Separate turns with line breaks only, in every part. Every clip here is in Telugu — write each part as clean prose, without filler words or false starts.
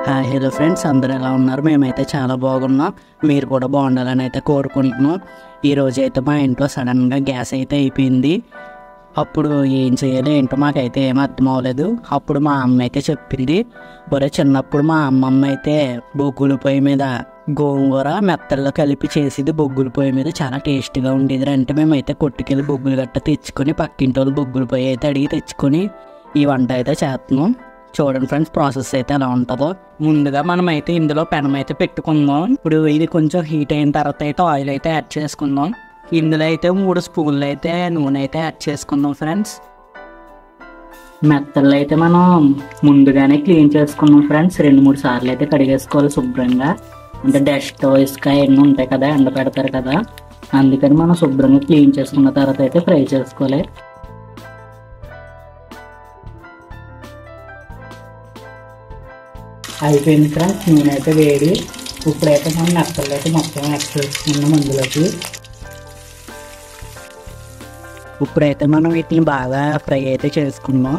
హలో ఫ్రెండ్స్, అందరూ ఎలా ఉన్నారు? మేమైతే చాలా బాగున్నాం. మీరు కూడా బాగుండాలని అయితే కోరుకుంటున్నాం. ఈరోజు అయితే మా ఇంట్లో సడన్గా గ్యాస్ అయితే అయిపోయింది. అప్పుడు ఏం చేయాలి ఏంటో మాకైతే ఏం అర్థం అవ్వలేదు. అప్పుడు మా అమ్మ అయితే చెప్పింది, ఒరే చిన్నప్పుడు మా అమ్మమ్మ అయితే బొగ్గుల పొయ్యి మీద గోంగూర మెత్తల్లో కలిపి చేసేది. బొగ్గుల పొయ్యి మీద చాలా టేస్టీగా ఉండేది. అంటే మేమైతే కొట్టుకెళ్ళి బొగ్గులు గట్ట తెచ్చుకొని పక్కింటి వాళ్ళు బొగ్గుల పొయ్యి అయితే అడిగి తెచ్చుకొని ఈ వంట అయితే చేస్తున్నాం. చూడండి ఫ్రెండ్స్, ప్రాసెస్ అయితే ఎలా ఉంటుందో. ముందుగా మనం అయితే ఇందులో పెనం అయితే పెట్టుకుందాం. ఇప్పుడు ఇది కొంచెం హీట్ అయిన తర్వాత అయితే ఆయిల్ అయితే యాడ్ చేసుకుందాం. ఇందులో అయితే 3 స్పూన్లు అయితే నూనె అయితే యాడ్ చేసుకుందాం ఫ్రెండ్స్. మెత్తలు అయితే మనం ముందుగానే క్లీన్ చేసుకుందాం ఫ్రెండ్స్. 2-3 సార్లు అయితే కడిగేసుకోవాలి శుభ్రంగా. అంటే డస్ట్ ఇసుక ఎన్ని ఉంటాయి కదా, ఎండ పెడతారు కదా, అందుకని మనం శుభ్రంగా క్లీన్ చేసుకున్న తర్వాత అయితే ఫ్రై చేసుకోవాలి. అయిపోయింది ఫ్రెండ్స్, నూనె అయితే వేడి. ఇప్పుడైతే మనం మెత్తలు అయితే మొత్తం యాడ్ చేసుకున్నాం అందులోకి. ఇప్పుడైతే మనం వీటిని బాగా ఫ్రై అయితే చేసుకున్నాం.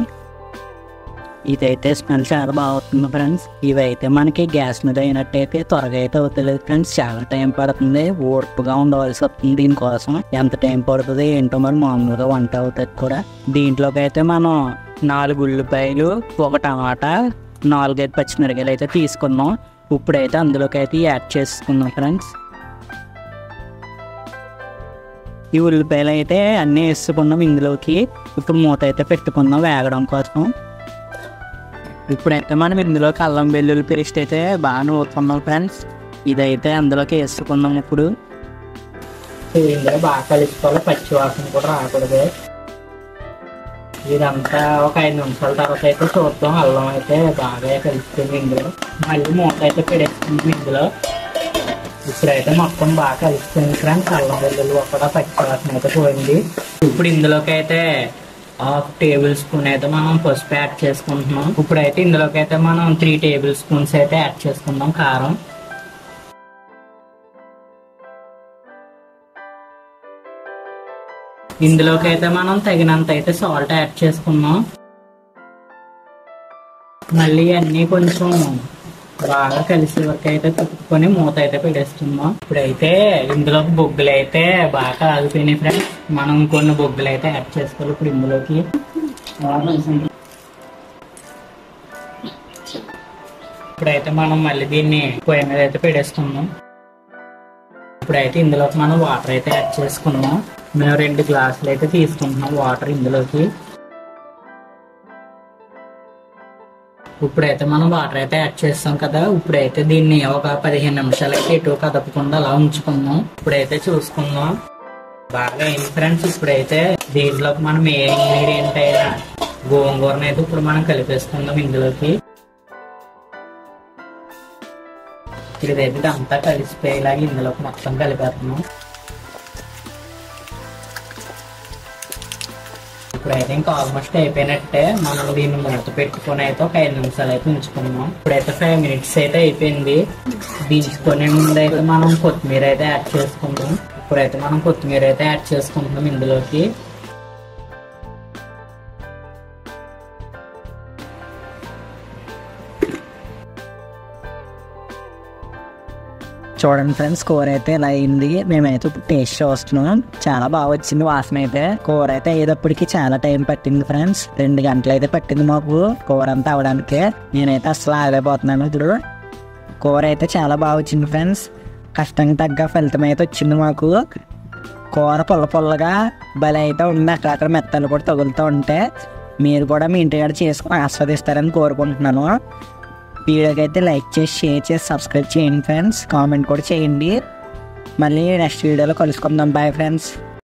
ఇదైతే స్మెల్ చాలా బాగా అవుతుంది ఫ్రెండ్స్. ఇవైతే మనకి గ్యాస్ మీద అయినట్టయితే త్వరగా అయితే అవుతుంది ఫ్రెండ్స్. చాలా టైం పడుతుంది, ఓర్పుగా ఉండవలసి వస్తుంది. దీనికోసం ఎంత టైం పడుతుంది ఏంటో మరి, మామూలుగా వంట అవుతుంది కూడా. దీంట్లోకి అయితే మనం 4 ఉల్లిపాయలు, 1 టమాటా, 4-5 పచ్చిమిరకాయలు అయితే తీసుకున్నాం. ఇప్పుడైతే అందులోకి అయితే యాడ్ చేసుకున్నాం ఫ్రెండ్స్. ఈ ఉల్లిపాయలు అయితే అన్నీ వేసుకున్నాం ఇందులోకి. ఇప్పుడు మూత అయితే పెట్టుకున్నాం వేగడం కోసం. ఇప్పుడైతే మనం ఇందులోకి అల్లం వెల్లుల్లి పేస్ట్ అయితే బాగా నూరుకున్నాం ఫ్రెండ్స్. ఇదైతే అందులోకి వేసుకున్నాం. ఇప్పుడు ఇందులో బాగా కలుసుకోవాలి, పచ్చి వాసన కూడా రాకూడదు. ఇదంతా ఒక 5 నిమిషాల తర్వాత అయితే చూద్దాం. అల్లం అయితే బాగా కలుస్తుంది ఇందులో. మళ్ళీ మూత అయితే పెడేస్తుంది ఇందులో. ఇప్పుడైతే మొత్తం బాగా కలుస్తుంది ఫ్రెండ్స్. అల్లం వెల్లుల్లి కూడా పచ్చి వాసన అయితే పోయింది. ఇప్పుడు ఇందులోకి అయితే 1/2 టేబుల్ స్పూన్ అయితే మనం పసుపు యాడ్ చేసుకుంటున్నాం. ఇప్పుడైతే ఇందులోకి అయితే మనం 3 టేబుల్ స్పూన్స్ అయితే యాడ్ చేసుకుందాం కారం. ఇందులోకి అయితే మనం తగినంత అయితే సాల్ట్ యాడ్ చేసుకున్నాం. మళ్ళీ అన్నీ కొంచెం బాగా కలిసే వరకు అయితే తిప్పుకొని మూత అయితే పెట్టేస్తున్నాం. ఇప్పుడైతే ఇందులో బొగ్గులు అయితే బాగా ఆగిపోయినాయి ఫ్రెండ్స్. మనం కొన్ని బొగ్గులు అయితే యాడ్ చేసుకోవాలి ఇప్పుడు ఇందులోకి. ఇప్పుడైతే మనం మళ్ళీ దీన్ని పొయ్యి మీద అయితే పెట్టేస్తున్నాం. ఇప్పుడైతే ఇందులోకి మనం వాటర్ అయితే యాడ్ చేసుకున్నాం. మేము 2 గ్లాసులు అయితే తీసుకుంటున్నాం వాటర్ ఇందులోకి. ఇప్పుడైతే మనం వాటర్ అయితే యాడ్ చేస్తాం కదా. ఇప్పుడైతే దీన్ని ఒక 15 నిమిషాలు అయితే ఎటు కదపకుండా అలా ఉంచుకుందాం. ఇప్పుడైతే చూసుకుందాం బాగా అయింది ఫ్రెండ్స్. ఇప్పుడైతే దీంట్లోకి మనం ఏ ఇంగ్రీడియంట్ అయినా గోంగూరను అయితే ఇప్పుడు మనం కలిపేసుకుందాం ఇందులోకి. ఇదైతే అంతా కలిసిపోయేలాగా ఇందులోకి మొత్తం కలిపేస్తున్నాం. ఇప్పుడైతే ఇంకా ఆల్మోస్ట్ అయిపోయినట్టే. మనం దీన్ని మూత పెట్టుకొని అయితే ఒక 5 నిమిషాలు అయితే ఉంచుకున్నాం. ఇప్పుడైతే 5 మినిట్స్ అయితే అయిపోయింది. దించుకునే ముందు అయితే మనం కొత్తిమీర అయితే యాడ్ చేసుకుందాం. ఇప్పుడైతే మనం కొత్తిమీర అయితే యాడ్ చేసుకుంటున్నాం ఇందులోకి. చూడండి ఫ్రెండ్స్, కూర అయితే ఇలా అయింది. మేమైతే ఇప్పుడు టేస్ట్ చూస్తున్నాం. చాలా బాగా వచ్చింది వాసన అయితే. కూర అయితే అయ్యేటప్పటికి చాలా టైం పట్టింది ఫ్రెండ్స్. 2 గంటలు అయితే పట్టింది మాకు కూర అంతా అవడానికి. నేనైతే అసలు ఆగలేకపోతున్నాను. ఇప్పుడు కూర అయితే చాలా బాగా వచ్చింది ఫ్రెండ్స్. కష్టంగా తగ్గ ఫలితం అయితే వచ్చింది మాకు. కూర పుల్లగా భలే అయితే ఉంది. అక్కడ మెత్తలు కూడా తగులుతూ ఉంటే మీరు కూడా మీ ఇంటికాడ చేసుకుని ఆస్వాదిస్తారని కోరుకుంటున్నాను. వీడియోకి అయితే లైక్ చేసి, షేర్ చేసి, సబ్స్క్రైబ్ చేయండి ఫ్రెండ్స్. కామెంట్ కూడా చేయండి. మళ్ళీ నెక్స్ట్ వీడియోలో కలుసుకుందాం. Bye friends.